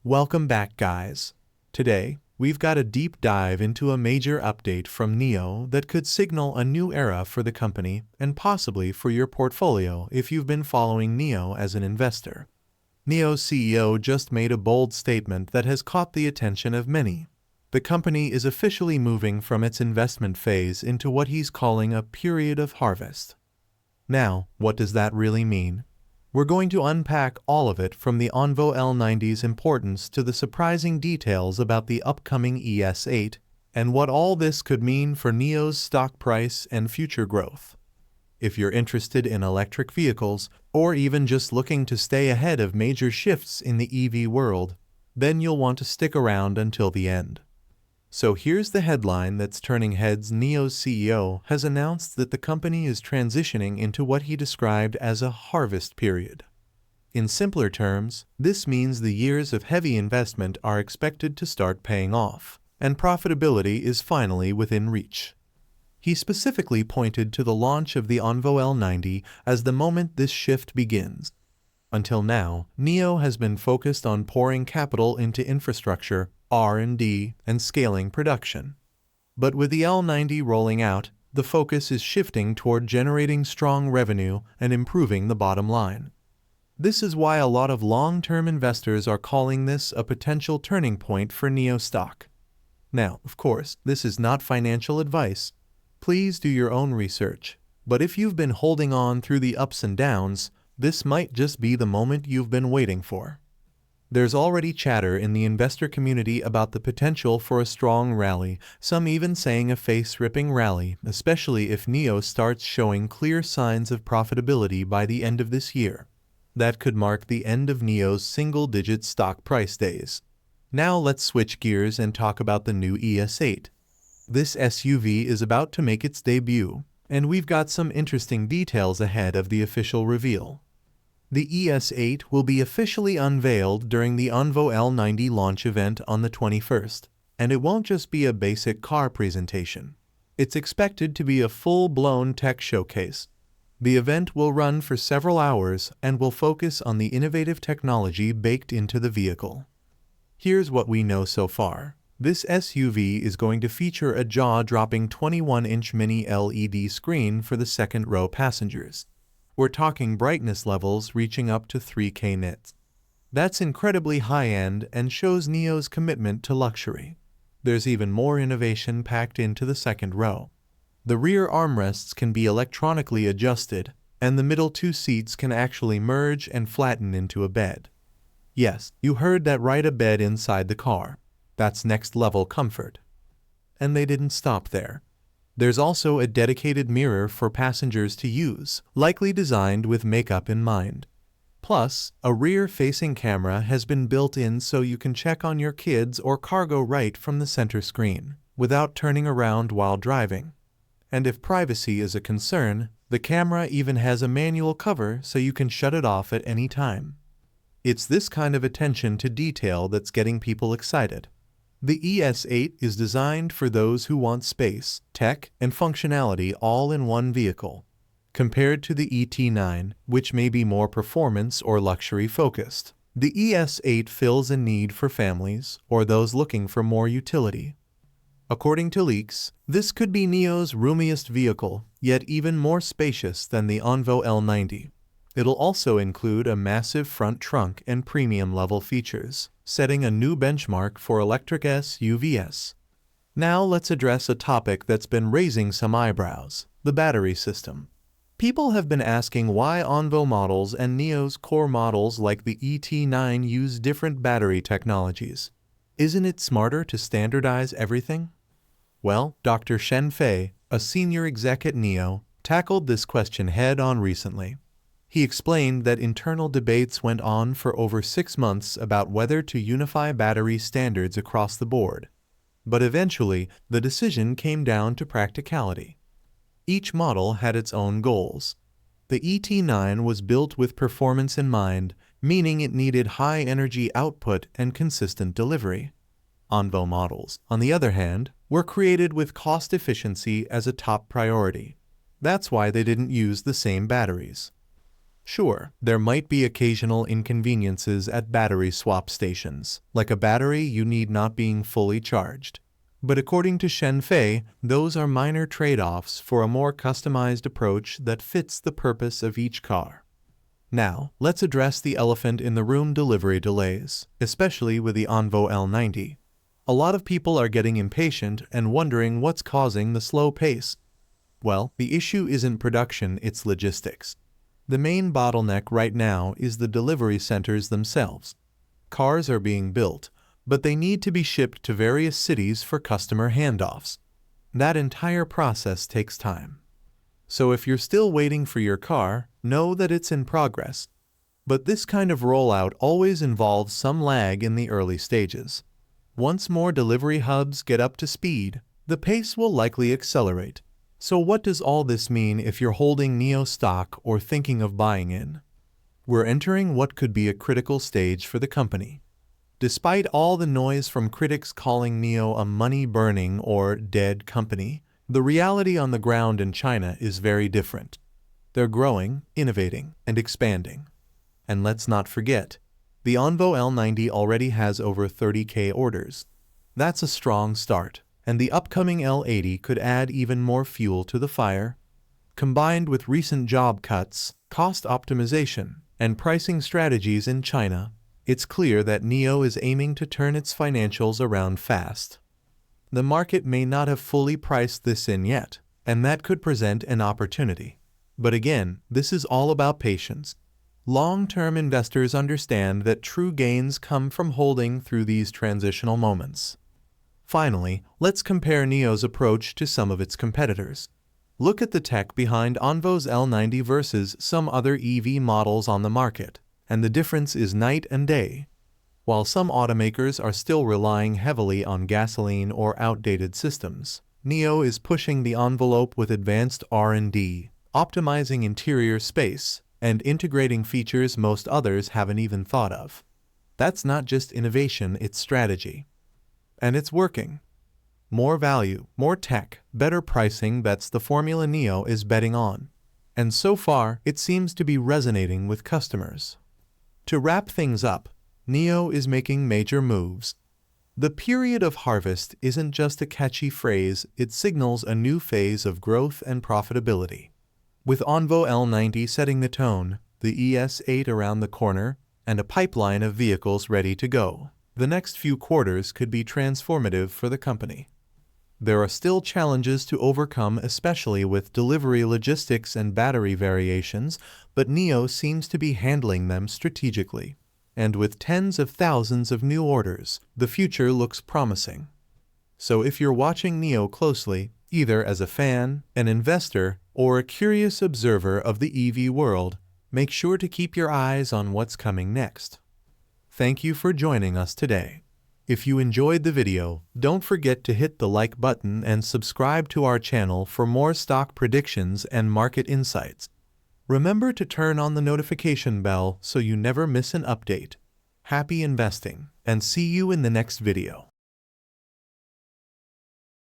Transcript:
Welcome back, guys. Today, we've got a deep dive into a major update from NIO that could signal a new era for the company and possibly for your portfolio if you've been following NIO as an investor. NIO's CEO just made a bold statement that has caught the attention of many. The company is officially moving from its investment phase into what he's calling a period of harvest. Now, what does that really mean? We're going to unpack all of it, from the ONVO L90's importance to the surprising details about the upcoming ES8 and what all this could mean for NIO's stock price and future growth. If you're interested in electric vehicles, or even just looking to stay ahead of major shifts in the EV world, then you'll want to stick around until the end. So here's the headline that's turning heads. NIO's CEO has announced that the company is transitioning into what he described as a harvest period. In simpler terms, this means the years of heavy investment are expected to start paying off, and profitability is finally within reach. He specifically pointed to the launch of the ONVO L90 as the moment this shift begins. Until now, NIO has been focused on pouring capital into infrastructure, R&D, and scaling production. But with the L90 rolling out, the focus is shifting toward generating strong revenue and improving the bottom line. This is why a lot of long-term investors are calling this a potential turning point for NIO stock. Now, of course, this is not financial advice. Please do your own research. But if you've been holding on through the ups and downs, this might just be the moment you've been waiting for. There's already chatter in the investor community about the potential for a strong rally, some even saying a face-ripping rally, especially if NIO starts showing clear signs of profitability by the end of this year. That could mark the end of NIO's single-digit stock price days. Now let's switch gears and talk about the new ES8. This SUV is about to make its debut, and we've got some interesting details ahead of the official reveal. The ES8 will be officially unveiled during the ONVO L90 launch event on the 21st, and it won't just be a basic car presentation. It's expected to be a full-blown tech showcase. The event will run for several hours and will focus on the innovative technology baked into the vehicle. Here's what we know so far. This SUV is going to feature a jaw-dropping 21-inch mini LED screen for the second-row passengers. We're talking brightness levels reaching up to 3K nits. That's incredibly high-end and shows NIO's commitment to luxury. There's even more innovation packed into the second row. The rear armrests can be electronically adjusted, and the middle two seats can actually merge and flatten into a bed. Yes, you heard that right, a bed inside the car. That's next-level comfort. And they didn't stop there. There's also a dedicated mirror for passengers to use, likely designed with makeup in mind. Plus, a rear-facing camera has been built in so you can check on your kids or cargo right from the center screen, without turning around while driving. And if privacy is a concern, the camera even has a manual cover so you can shut it off at any time. It's this kind of attention to detail that's getting people excited. The ES8 is designed for those who want space, tech, and functionality all in one vehicle. Compared to the ET9, which may be more performance or luxury focused, the ES8 fills a need for families or those looking for more utility. According to leaks, this could be NIO's roomiest vehicle, yet even more spacious than the ONVO L90. It'll also include a massive front trunk and premium-level features, setting a new benchmark for electric SUVs. Now let's address a topic that's been raising some eyebrows: the battery system. People have been asking why ONVO models and NIO's core models like the ET9 use different battery technologies. Isn't it smarter to standardize everything? Well, Dr. Shen Fei, a senior exec at NIO, tackled this question head-on recently. He explained that internal debates went on for over 6 months about whether to unify battery standards across the board. But eventually, the decision came down to practicality. Each model had its own goals. The ET9 was built with performance in mind, meaning it needed high energy output and consistent delivery. ONVO models, on the other hand, were created with cost efficiency as a top priority. That's why they didn't use the same batteries. Sure, there might be occasional inconveniences at battery swap stations, like a battery you need not being fully charged. But according to Shen Fei, those are minor trade-offs for a more customized approach that fits the purpose of each car. Now, let's address the elephant in the room: delivery delays, especially with the ONVO L90. A lot of people are getting impatient and wondering what's causing the slow pace. Well, the issue isn't production, it's logistics. The main bottleneck right now is the delivery centers themselves. Cars are being built, but they need to be shipped to various cities for customer handoffs. That entire process takes time. So if you're still waiting for your car, know that it's in progress. But this kind of rollout always involves some lag in the early stages. Once more delivery hubs get up to speed, the pace will likely accelerate. So what does all this mean if you're holding NIO stock or thinking of buying in? We're entering what could be a critical stage for the company. Despite all the noise from critics calling NIO a money-burning or dead company, the reality on the ground in China is very different. They're growing, innovating, and expanding. And let's not forget, the ONVO L90 already has over 30,000 orders. That's a strong start, and the upcoming L80 could add even more fuel to the fire. Combined with recent job cuts, cost optimization, and pricing strategies in China, it's clear that NIO is aiming to turn its financials around fast. The market may not have fully priced this in yet, and that could present an opportunity. But again, this is all about patience. Long-term investors understand that true gains come from holding through these transitional moments. Finally, let's compare NIO's approach to some of its competitors. Look at the tech behind ONVO's L90 versus some other EV models on the market, and the difference is night and day. While some automakers are still relying heavily on gasoline or outdated systems, NIO is pushing the envelope with advanced R&D, optimizing interior space, and integrating features most others haven't even thought of. That's not just innovation, it's strategy. And it's working. More value, more tech, better pricing, that's the formula NIO is betting on. And so far, it seems to be resonating with customers. To wrap things up, NIO is making major moves. The period of harvest isn't just a catchy phrase, it signals a new phase of growth and profitability. With ONVO L90 setting the tone, the ES8 around the corner, and a pipeline of vehicles ready to go, the next few quarters could be transformative for the company. There are still challenges to overcome, especially with delivery logistics and battery variations, but NIO seems to be handling them strategically. And with tens of thousands of new orders, the future looks promising. So if you're watching NIO closely, either as a fan, an investor, or a curious observer of the EV world, make sure to keep your eyes on what's coming next. Thank you for joining us today. If you enjoyed the video, don't forget to hit the like button and subscribe to our channel for more stock predictions and market insights. Remember to turn on the notification bell so you never miss an update. Happy investing, and see you in the next video.